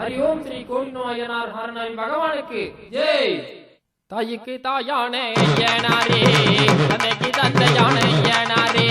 ஹரி ஓம் ஸ்ரீ கோவினோ ஐயனார் ஹரணாய் பகவானுக்கு ஜெய். தாய்க்கு தாயான ஐயனாரே, தந்தைக்கு தந்தையான ஐயனாரே,